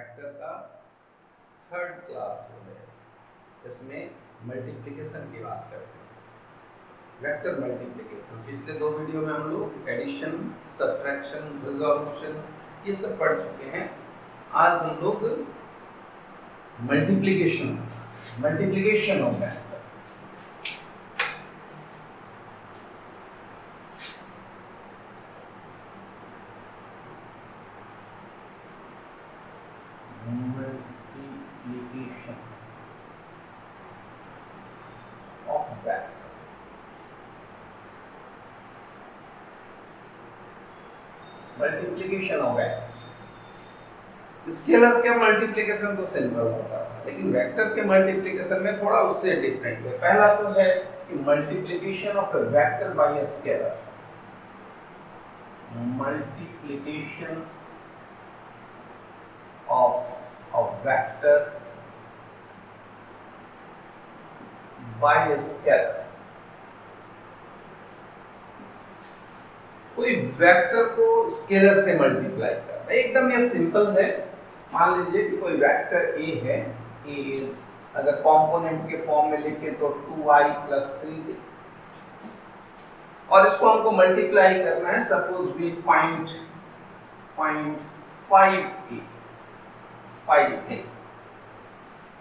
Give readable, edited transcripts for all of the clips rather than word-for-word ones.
Vector का third class जो है इसमें मल्टीप्लिकेशन की बात करते हैं। वेक्टर मल्टीप्लिकेशन पिछले दो वीडियो में हम लोग एडिशन, सब्ट्रैक्शन, रिजॉल्यूशन ये सब पढ़ चुके हैं। आज हम लोग multiplication of vector multiplication of vector. Scalar के मल्टीप्लिकेशन तो सिंपल होता था, लेकिन वेक्टर के मल्टीप्लिकेशन में थोड़ा उससे डिफरेंट है। पहला तो है कि multiplication of A vector by a scalar. Multiplication of a vector by a scalar. कोई वेक्टर को स्केलर से मल्टीप्लाई करना एकदम ये सिंपल है। मान लीजिए कि कोई वेक्टर ए है, ए इज, अगर कंपोनेंट के फॉर्म में लिखे तो 2i + 3j, और इसको हमको मल्टीप्लाई करना है। Suppose we find 5a।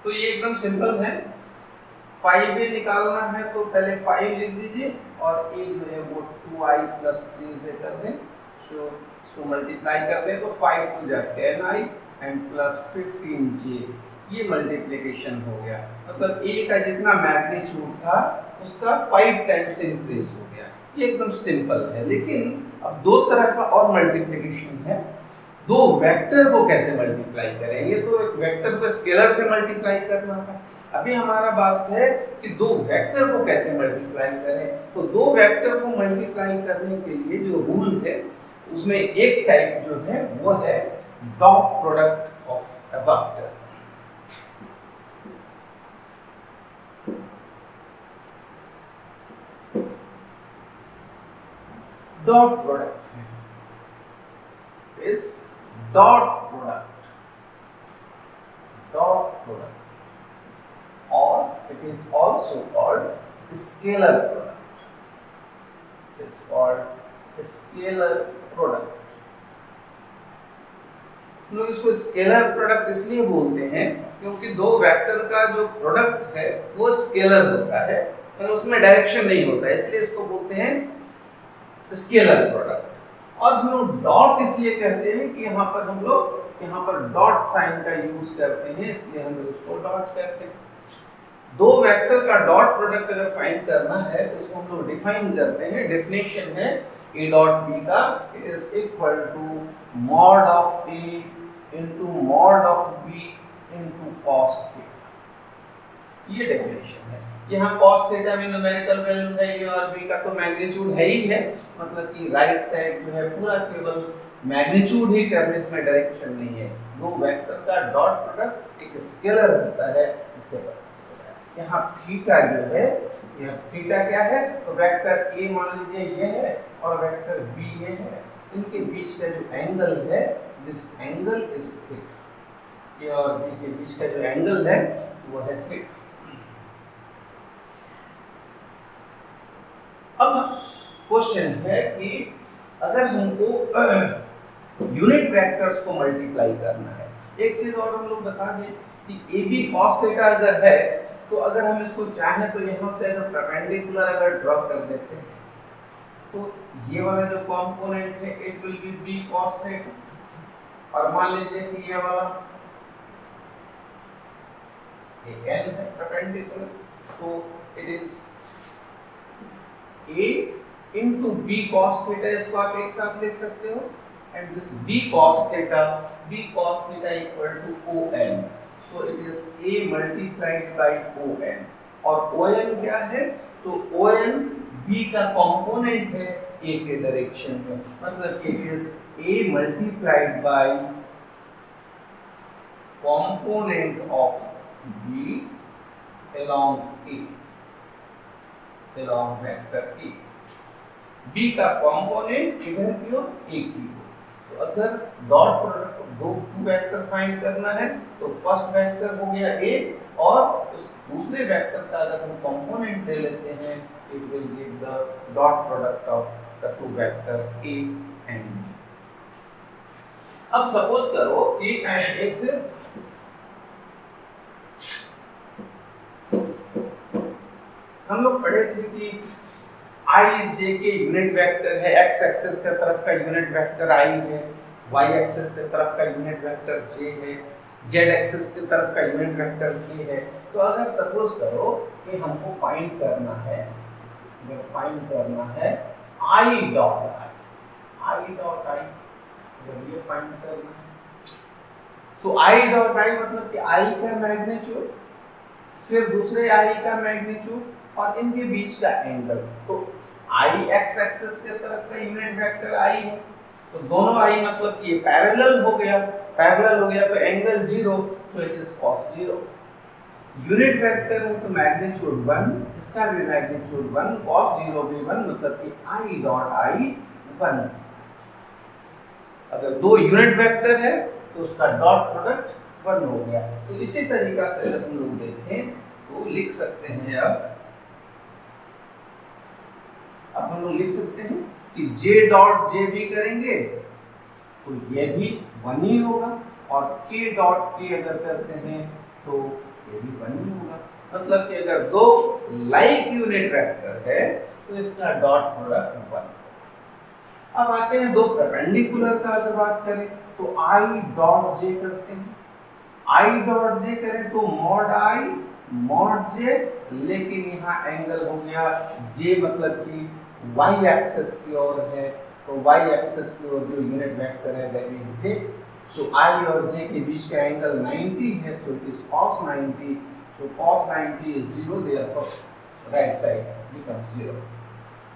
तो ये एकदम सिंपल है। 5a निकालना है तो पहले 5 लिख दीजिए और a जो है वो 2i + 3 कर दें। सो इसको मल्टीप्लाई कर दें तो 5 × 10i एंड +15j। ये मल्टीप्लिकेशन हो गया, मतलब a का जितना मैग्नीट्यूड था उसका 5 टाइम्स इंक्रीज हो गया। ये एकदम सिंपल है। लेकिन अब दो तरह का और मल्टीप्लिकेशन है। दो वेक्टर को कैसे मल्टीप्लाई करें? ये तो एक वेक्टर को स्केलर से मल्टीप्लाई करना था। अभी हमारा बात है कि दो वेक्टर को कैसे मल्टीप्लाई करें। तो दो वेक्टर को मल्टीप्लाई करने के लिए जो रूल है उसमें एक टाइप जो है वो है dot product of a vector. Dot product is dot product, or it is also called scalar product. It is called scalar product. लोग इसको स्केलर प्रोडक्ट इसलिए बोलते हैं क्योंकि दो वेक्टर का जो प्रोडक्ट है वो स्केलर होता है, मतलब उसमें डायरेक्शन नहीं होता है, इसलिए इसको बोलते हैं स्केलर प्रोडक्ट। और हम लोग डॉट इसलिए कहते हैं कि यहाँ पर डॉट साइन का यूज करते हैं, इसलिए हम लोग इसको डॉट कहते हैं। दो वेक्टर का डॉट प्रोडक्ट अगर फाइंड करना है तो इसको हम लोग डिफाइन करते हैं। डेफिनेशन है a डॉट b का, it is equal to mod of a into mod of b into cos theta. ये डेफिनेशन है। यहाँ cos थीटा में न्यूमेरिकल वैल्यू है, a और b का तो मैग्नीट्यूड है ही है, मतलब कि राइट साइड जो है पूरा केवल मैग्नीट्यूड ही टर्म, इसमें डायरेक्शन नहीं है। दो वेक्टर का डॉट प्रोडक्ट एक स्केलर होता है, इससे पता चलता है। यहाँ थीटा जो है, यह थीटा क्या है? तो वेक्टर a मान लीजिए ये है और वेक्टर b ये है, इनके बीच का जो एंगल है, this angle is theta. a और b के बीच का जो एंगल है वो है थीटा। अब क्वेश्चन है कि अगर हमको यूनिट वेक्टर्स को मल्टीप्लाई करना है, एक चीज और हम लोग बता दें कि AB cos थीटा अगर है तो अगर हम इसको चाहें तो यहाँ से अगर परपेंडिकुलर अगर ड्रॉ कर देते हैं तो ये वाला जो कंपोनेंट है it will be B cos theta, और मान लीजिए कि ये वाला n है परपेंडिकुलर, तो it is a into b cos theta, इसको आप एक साथ लिख सकते हो, and this b cos theta equal to on, so it is a multiplied by on, और on क्या है? तो on b का कंपोनेंट है a के डायरेक्शन में, मतलब it is a multiplied by component of b along a, along vector a। b का कंपोनेंट इधर की ओर a की ओर। तो अगर डॉट प्रोडक्ट दो वेक्टर फाइंड करना है तो फर्स्ट वेक्टर हो गया ए और उस दूसरे वेक्टर का अगर हम कंपोनेंट ले लेते हैं it will give the dot product of the two vector A and B. अब सपोज करो कि एक हम लोग पढ़े थे कि आई जे के यूनिट वेक्टर है, एक्स एक्सिस के तरफ का यूनिट वेक्टर आई है, वाई एक्सिस के तरफ का यूनिट वेक्टर जे है, जेड एक्सिस की तरफ का यूनिट वेक्टर के है। तो अगर सपोज करो कि हमको फाइंड करना है, आई डॉट आई अगर ये फाइंड करना है तो आई डॉट आई मतलब कि आई का मैग्नीट्यूड फिर दूसरे आई का मैग्नीट्यूड और इनके बीच का एंगल। तो आई एक्स एक्सिस के तरफ का यूनिट वेक्टर आई है तो दोनों आई मतलब कि ये पैरेलल हो गया तो एंगल 0 तो it is cos 0। Unit vector है तो मैग्नीट्यूड 1 इसका भी मैग्नीट्यूड 1 cos 0 भी 1 मतलब कि आई डॉट आई 1। अगर दो यूनिट वेक्टर है तो उसका डॉट प्रोडक्ट 1 हो गया। तो इसी तरीका से अगर हम लोग देखें तो लिख सकते हैं अब हम लोग लिख सकते हैं कि j डॉट जे भी करेंगे तो ये भी 1 ही होगा और k डॉट k अगर करते हैं तो ये भी 1 ही होगा। मतलब कि अगर दो लाइक यूनिट वेक्टर है तो इसका डॉट प्रोडक्ट 1। अब आते हैं दो परपेंडिकुलर का अगर बात करें तो i डॉट जे करते हैं। i डॉट जे करें तो मॉड i मॉड j, लेकिन यहाँ एंगल हो गया j मतलब कि y एक्सिस की ओर है तो y एक्सिस की ओर जो यूनिट वेक्टर है that is j। So i और j के बीच का एंगल 90 है so it is cos 90। So cos 90 is 0 therefore right side becomes 0।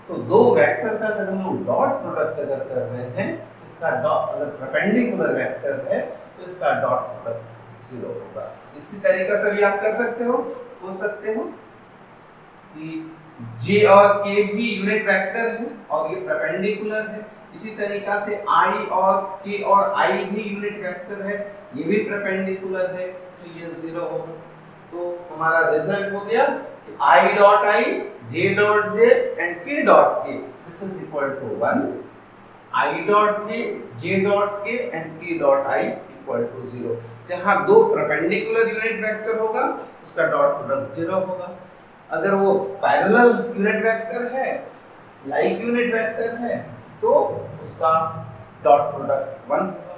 तो दो वेक्टर का अगर हम लोग डॉट प्रोडक्ट अगर कर रहे हैं इसका डॉट अगर परपेंडिकुलर वेक्टर है तो इसका डॉट प्रोडक्ट 0 होगा। इसी तरीके से भी आप कर सकते हो कि j और k भी यूनिट वेक्टर है और ये परपेंडिकुलर है। इसी तरीका से i और k और i भी यूनिट वेक्टर है, ये भी परपेंडिकुलर है तो ये 0 होगा। तो हमारा रिजल्ट हो गया कि i dot i, j dot j and k dot k this is equal to 1। i dot j, j dot k and k dot i equal to 0। जहां दो परपेंडिकुलर यूनिट वेक्टर होगा उसका डॉट प्रोडक्ट 0 होगा। अगर वो parallel unit vector है, like unit vector है तो उसका डॉट प्रोडक्ट 1 होगा।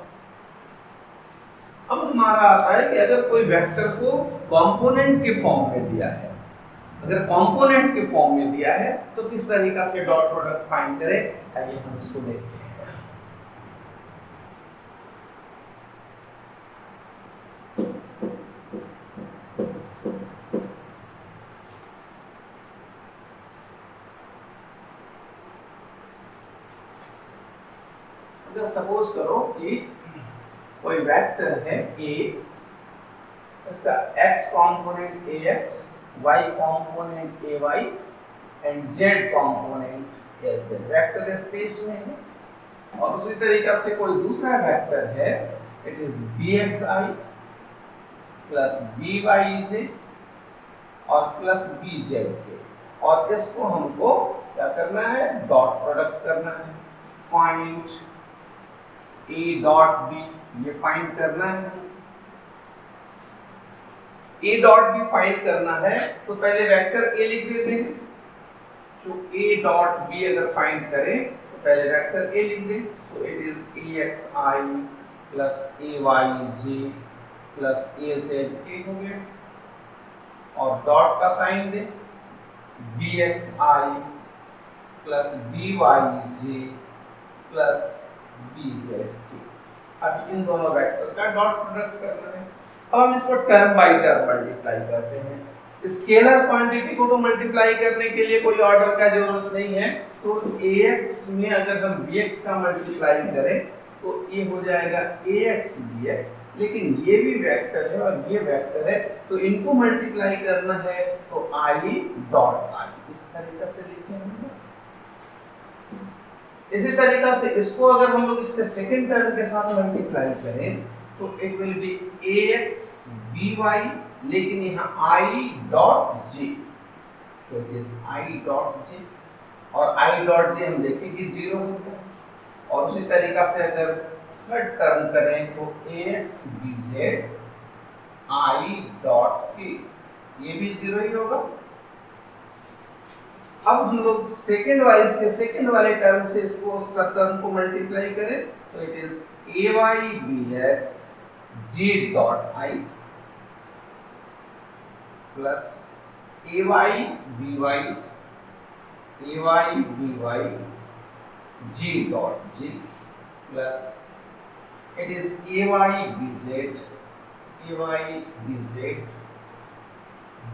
अब हमारा आता है कि अगर कोई वेक्टर को कंपोनेंट के फॉर्म में दिया है, अगर कंपोनेंट के फॉर्म में दिया है तो किस तरीका से डॉट प्रोडक्ट फाइंड करें, आइए हम इसको देखते हैं। सपोज करो कि कोई वेक्टर है a, इसका x component ax, y component ay and z component az vector space में है। और उसी तरीके से कोई दूसरा वेक्टर है it is bxi plus byj और प्लस bzk और इसको हमको क्या करना है, डॉट प्रोडक्ट करना है। फाइंड a डॉट b, ये फाइंड करना है। a डॉट b फाइंड करना है तो पहले वेक्टर a लिख देते हैं। तो a डॉट b अगर फाइंड करें तो पहले वेक्टर a लिख दें। So it is axi plus ayj plus azk हो गया और डॉट का साइन दें। bxi plus byj plus bz की। अब इन दोनों वेक्टर का डॉट प्रोडक्ट करना है। अब हम इसको टर्म बाय टर्म मल्टीप्लाई करते हैं। स्केलर क्वांटिटी को तो मल्टीप्लाई करने के लिए कोई ऑर्डर का जरूरत नहीं है। तो ax में अगर हम bx का मल्टीप्लाई करें तो ये हो जाएगा ax bx, लेकिन ये भी वेक्टर है और ये वेक्टर है तो इनको मल्टीप्लाई करना है तो i डॉट i इस तरीके से लिखेंगे। इसी तरीका से इसको अगर हम लोग इसके सेकंड टर्म के साथ मल्टीप्लाई करें तो it will be ax by, लेकिन यहाँ i डॉट j, तो it is i dot j, और i डॉट j हम देखें कि 0 होता है। और उसी तरीका से अगर थर्ड टर्म करें तो ax bz i dot k, ये भी 0 ही होगा। अब हम लोग सेकेंड वाइज के सेकेंड वाले टर्म से इसको सब टर्म को मल्टीप्लाई करें तो it is ay bx g dot i plus ay by g dot g plus it is ay bz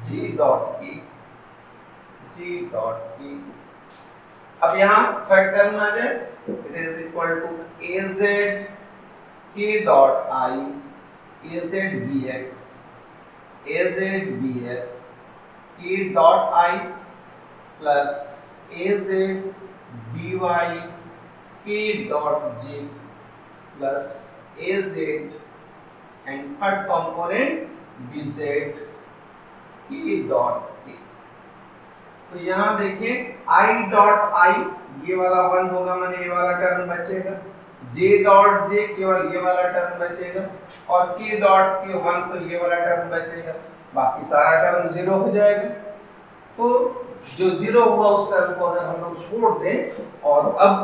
g dot k g dot k। अब यहाँ थर्ड टर्म आ जाए, it is equal to az k dot i az bx k dot i plus az by k dot j plus az and third component bz k dot k। तो यहाँ देखिए i dot i ये वाला 1 होगा, माने ये वाला term बचेगा, j डॉट j केवल ये वाला टर्म बचेगा, और k डॉट k 1 तो ये वाला टर्म बचेगा, बाकी सारा टर्म 0 हो जाएगा। तो जो 0 हुआ उस टर्म को अगर हम लोग छोड़ दें और अब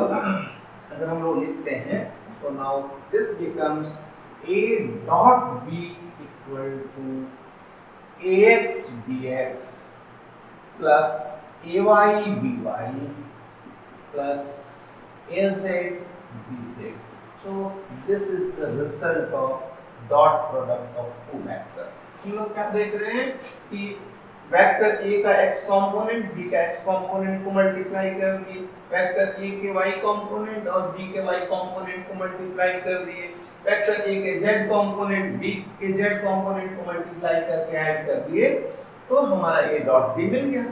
अगर हम लोग लिखते हैं तो now this becomes a dot b equal to ax bx plus ay by plus az bz। So this is the result of dot product of two vector। हम लोग क्या देख रहे हैं कि वेक्टर a का x कंपोनेंट b का x component को मल्टीप्लाई कर दिए, वेक्टर a के y कंपोनेंट और b के y कंपोनेंट को मल्टीप्लाई कर दिए, वेक्टर a के z कंपोनेंट b के z कंपोनेंट को मल्टीप्लाई करके ऐड कर दिए, तो हमारा a डॉट b मिल गया।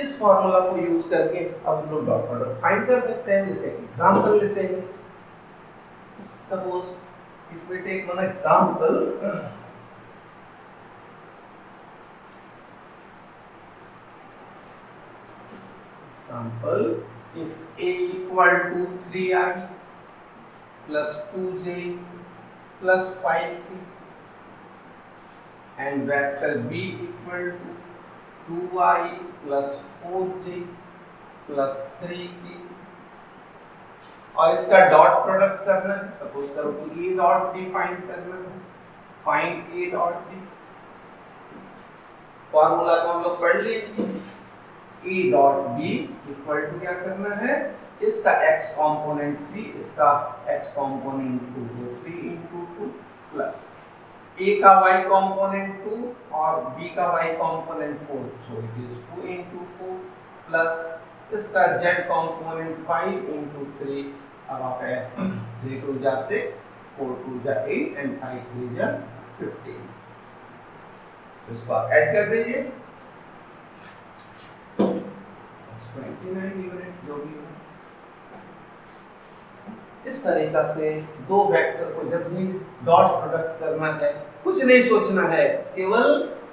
इस फॉर्मूला को यूज करके अब हम लोग डॉट प्रोडक्ट फाइंड कर सकते हैं। जैसे एग्जांपल लेते हैं, suppose if we take one example, if a equal to 3i plus 2j plus 5k and vector b equal to 2i plus 4j plus 3k, और इसका डॉट प्रोडक्ट करना है। सपोज करो कि a डॉट b फाइंड करना है, find a dot b। Formula को हम लोग पढ़ लिए, a dot b equal to क्या करना है, इसका x कंपोनेंट 3, इसका x कंपोनेंट 2, तो 3 into 2 प्लस a का y कंपोनेंट 2 और b का y component 4, so it is 2 into 4 plus इसका z कंपोनेंट 5 into 3, अब आप 3 2 जा 6, 4 2 जा 8 एंड 5 3 जा 15, तो इसको आप ऐड कर दीजिए 29 यूनिट जो भी हो। इस तरीका से दो वेक्टर को जब भी डॉट प्रोडक्ट करना है, कुछ नहीं सोचना है, केवल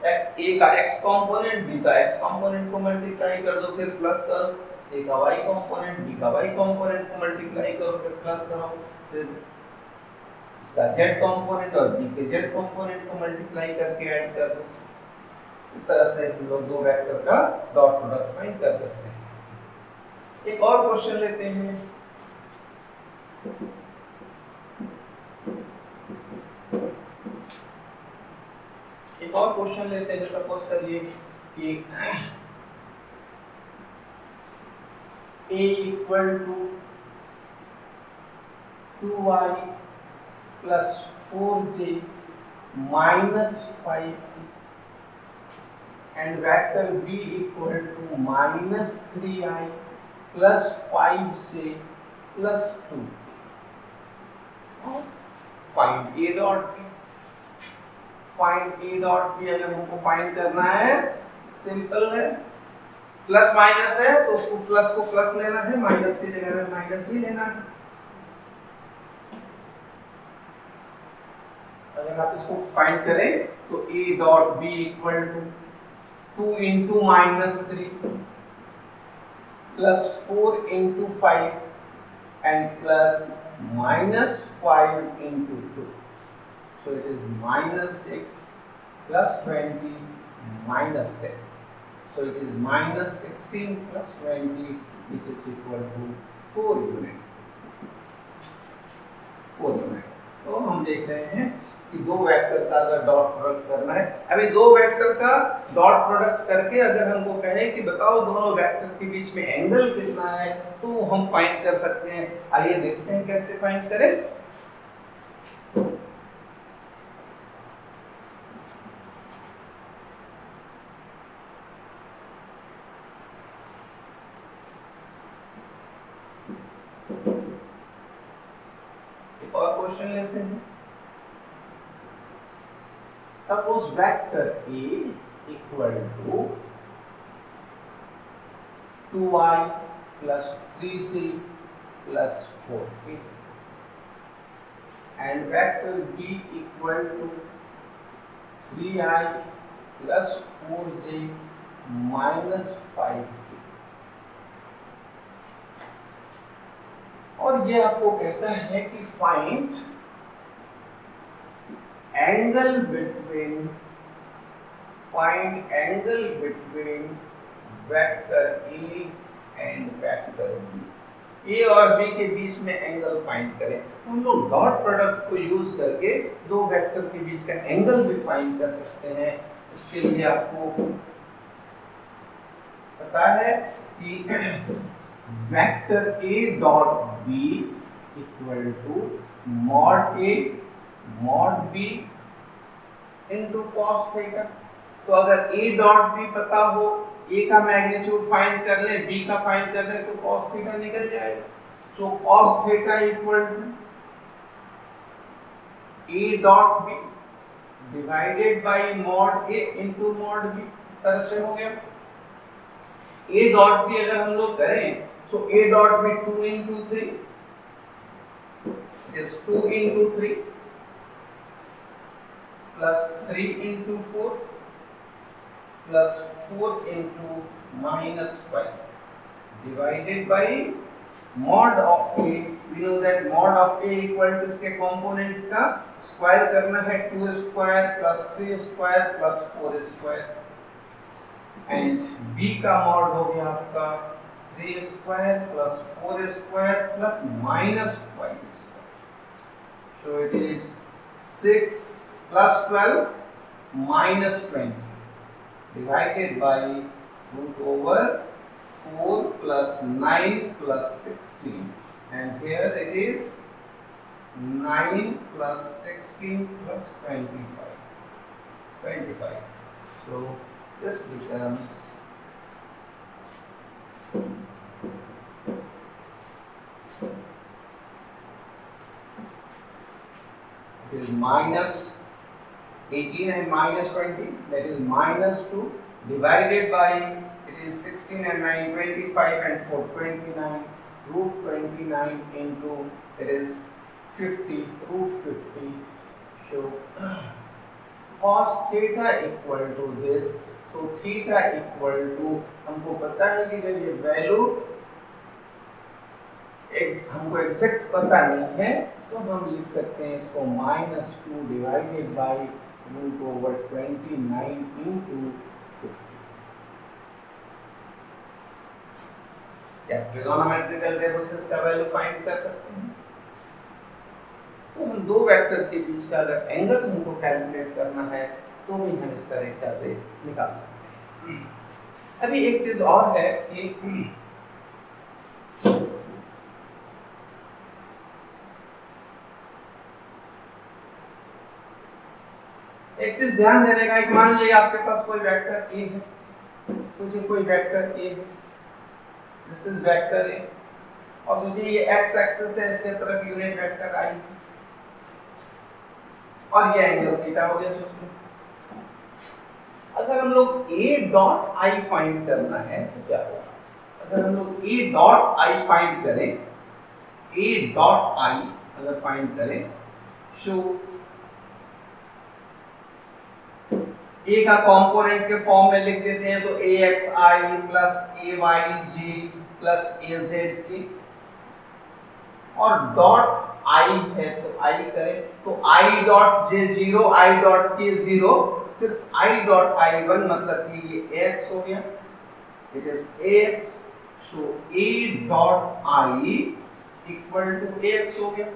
a का x कंपोनेंट b का x कंपोनेंट को मल्टीप्लाई कर दो, फिर प्लस करो, a का y कंपोनेंट b का y कंपोनेंट को मल्टीप्लाई करो, फिर प्लस करो, फिर इसका z कंपोनेंट और b के z कंपोनेंट को मल्टीप्लाई करके ऐड कर दो। इस तरह से हम लोग दो वेक्टर का डॉट प्रोडक्ट फाइंड कर सकते हैं। एक और क्वेश्चन लेते हैं, सपोज करिए कि a equal to 2i plus 4j minus 5 and vector b equal to minus 3i plus 5j plus 2। Find a dot b। Find a dot b अगर हमको फाइंड करना है, सिंपल है, प्लस माइनस है तो उसको प्लस को प्लस लेना है, माइनस की जगह में माइनस ही लेना है। अगर आप इसको फाइंड करें तो a dot b equal to 2 into -3 plus 4 into 5 and plus -5 into 2, so it is -6 plus 20 minus 10, so it is -16 plus 20 which is equal to 4 unit. तो हम देख रहे हैं कि दो वेक्टर का अगर डॉट प्रोडक्ट करना है, अभी दो वेक्टर का डॉट प्रोडक्ट करके अगर हमको कहे कि बताओ दोनों वेक्टर के बीच में एंगल कितना है, तो हम फाइंड कर सकते हैं। आइए देखते हैं कैसे फाइंड करें। एक और क्वेश्चन लेते हैं। Suppose vector A equal to 2y plus 3z plus 4k and vector B equal to 3i plus 4j minus 5k, और ये आपको कहता है कि find angle between vector A and vector B, A और B के बीच में एंगल फाइंड करें। तो हम लोग डॉट प्रोडक्ट को यूज करके दो वेक्टर के बीच का एंगल भी फाइंड कर सकते हैं। इसके लिए आपको पता है कि vector A dot B equal to mod A mod b into cos theta. तो अगर a डॉट b पता हो, a का मैग्नीट्यूड फाइंड कर ले, b का फाइंड कर ले, तो कॉस थीटा निकल जाएगा। So cos theta equal to a dot b divided by mod a into mod b। तरह से हो गया। a डॉट b अगर हम लोग करें तो a dot b 2 into 3 is 2 into 3 plus 3 into 4 plus 4 into -5 divided by mod of A। we know that mod of A equal to इसके कंपोनेंट का स्क्वायर करना है, 2 square plus 3 square plus 4 square, and B का mod हो गया आपका 3 square plus 4 square plus -5 square, so it is 6 plus 12 minus 20 divided by root over 4 plus 9 plus 16, and here it is 9 plus 16 plus 25, so this becomes it is minus 18 and minus 20, that is minus 2 divided by it is 16 and 9 25 and 4 29, root 29 into it is 50 root 50, so cos theta equal to this, so theta equal to हमको पता है कि अगर ये value एक हमको exact पता नहीं है तो हम लिख सकते हैं इसको -2 divided by root over 29 into 50, या ट्रिगोनोमेट्रिकल टेबल से इसका वैल्यू फाइंड कर सकते हैं। तो हम दो वेक्टर के बीच का अगर एंगल हमको कैलकुलेट करना है तो भी हम इस तरीके से निकाल सकते हैं। अभी एक चीज और है कि एक चीज ध्यान देने का, एक मान लीजिए आपके पास कोई वेक्टर ए है, कोई वेक्टर ए है, दिस इज वेक्टर ए, और सोचिए ये एक्स एक्सिस है, इसके तरफ यूनिट वेक्टर आई है और ये एंगल थीटा हो गया। सोचिए अगर हम लोग ए डॉट आई फाइंड करना है तो क्या होगा? अगर हम लोग ए डॉट आई फाइंड करें, ए डॉट आई अगर फाइंड करें, सो ए का कंपोनेंट के फॉर्म में लिख देते हैं तो AXI plus AYJ plus AZK, और डॉट आई है तो आई करें तो I dot J 0, I dot K 0, सिर्फ I डॉट I1 मतलब कि ये AX हो गया, it is AX, so A dot I equal to AX हो गया।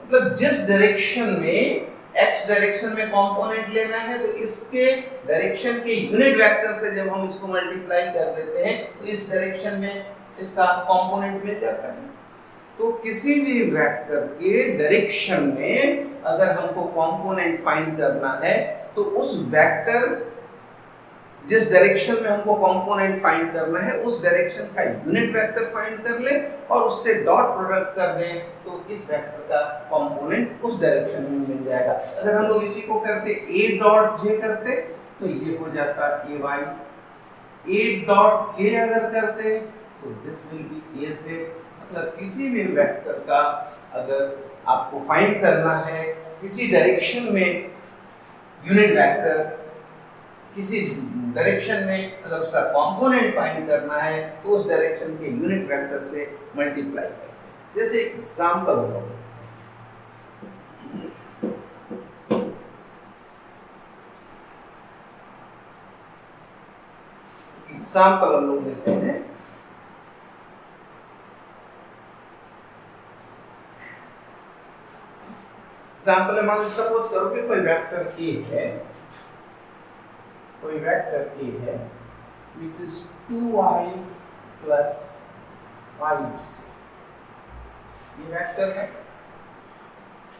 मतलब जिस डायरेक्शन में x डायरेक्शन में कंपोनेंट लेना है तो इसके डायरेक्शन के यूनिट वेक्टर से जब हम इसको मल्टीप्लाई कर देते हैं तो इस डायरेक्शन में इसका कंपोनेंट मिल जाता है। तो किसी भी वेक्टर के डायरेक्शन में अगर हमको कंपोनेंट फाइंड करना है तो उस वेक्टर जिस डायरेक्शन में हमको कंपोनेंट फाइंड करना है उस डायरेक्शन का यूनिट वेक्टर फाइंड कर ले और उससे डॉट प्रोडक्ट कर दें तो इस वेक्टर का कंपोनेंट उस डायरेक्शन में मिल जाएगा। अगर हम लोग इसी को करते a डॉट j करते तो ये हो जाता ay, a डॉट k अगर करते तो दिस विल बी az। मतलब किसी भी वेक्टर का अगर आपको फाइंड करना है किसी डायरेक्शन में यूनिट वेक्टर, किसी डायरेक्शन में अगर उसका कंपोनेंट फाइंड करना है तो उस डायरेक्शन के यूनिट वेक्टर से मल्टीप्लाई करते हैं। जैसे एक एग्जांपल हम लोग लेते हैं। एग्जांपल में मान लीजिए सपोज करो कि कोई वेक्टर A है which is 2i plus 5c, ये वेक्टर है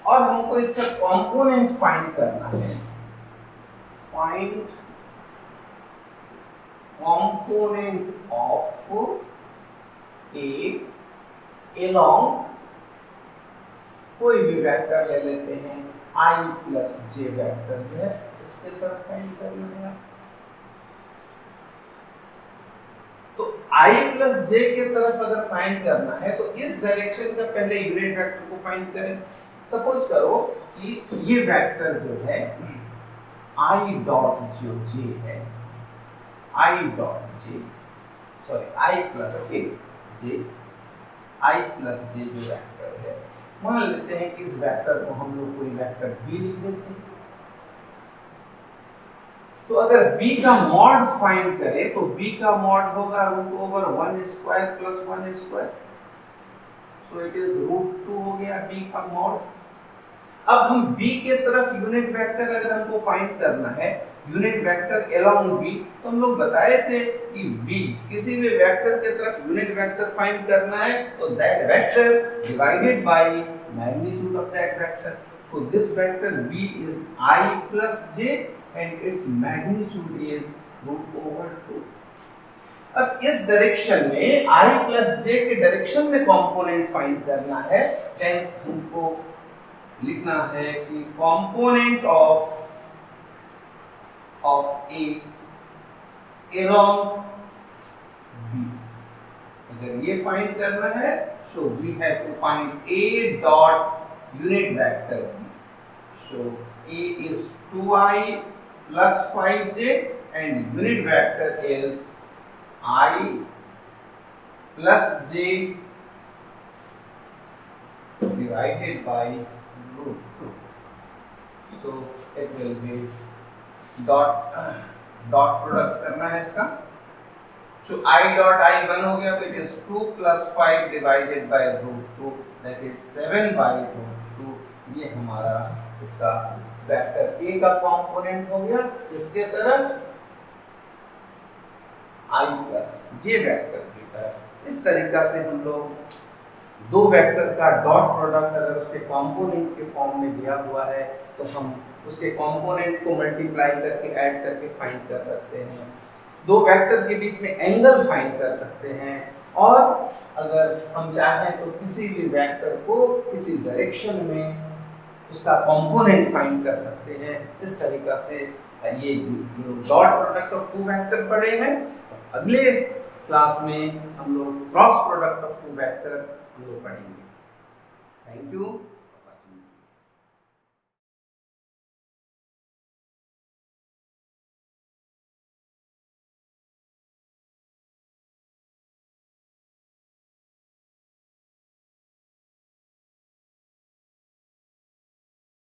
और हमको इसका कंपोनेंट फाइंड करना है। Find component of A along कोई भी वेक्टर ले लेते हैं i प्लस j वेक्टर है, इसके तरफ फाइंड करना है। तो i प्लस j के तरफ अगर फाइंड करना है तो इस डायरेक्शन का पहले यूनिट वेक्टर को फाइंड करें। सपोज करो कि ये वेक्टर जो है i डॉट जो j है, i प्लस j जो वेक्टर है, मान लेते हैं कि इस वेक्टर को हम लोग कोई वेक्टर b लिख देते हैं। तो अगर b का मॉड फाइंड करें तो b का मॉड होगा √1² प्लस 1², सो इट इज √2 हो गया b का मॉड। अब हम b के तरफ यूनिट वेक्टर अगर हमको फाइंड करना है, यूनिट वेक्टर अलोंग b, तो हम लोग बताए थे कि b किसी भी वेक्टर के तरफ यूनिट वेक्टर फाइंड करना है तो that vector divided by magnitude of that vector. तो this vector b is i plus j and its magnitude is √2। अब इस डायरेक्शन में i प्लस j के डायरेक्शन में कंपोनेंट फाइंड करना है, देन हमको लिखना है कि component of a along b, अगर ये फाइंड करना है so we have to find a dot unit vector b, so a is 2i plus 5j and unit vector is I plus j divided by √2, so it will be dot product करना है इसका, so I dot I1 हो गया तो it is 2 plus 5 divided by √2, that is 7 by √2। ये हमारा इसका vector A का कंपोनेंट हो गया, इसके तरफ I प्लस j वेक्टर की तरफ। इस तरीका से हम लोग दो वेक्टर का डॉट प्रोडक्ट अगर उसके कंपोनेंट के फॉर्म में दिया हुआ है तो हम उसके कंपोनेंट को मल्टीप्लाई करके ऐड करके फाइंड कर सकते हैं। दो वेक्टर के बीच में एंगल फाइंड कर सकते हैं और अगर हम चाहें तो किसी भी वेक्टर को किसी डायरेक्शन में उसका कंपोनेंट फाइंड कर सकते हैं। इस तरीका से ये dot product of two vector पढ़े हैं। अगले क्लास में हम लोग cross product of two vector हम लोग पढ़ेंगे। Thank you.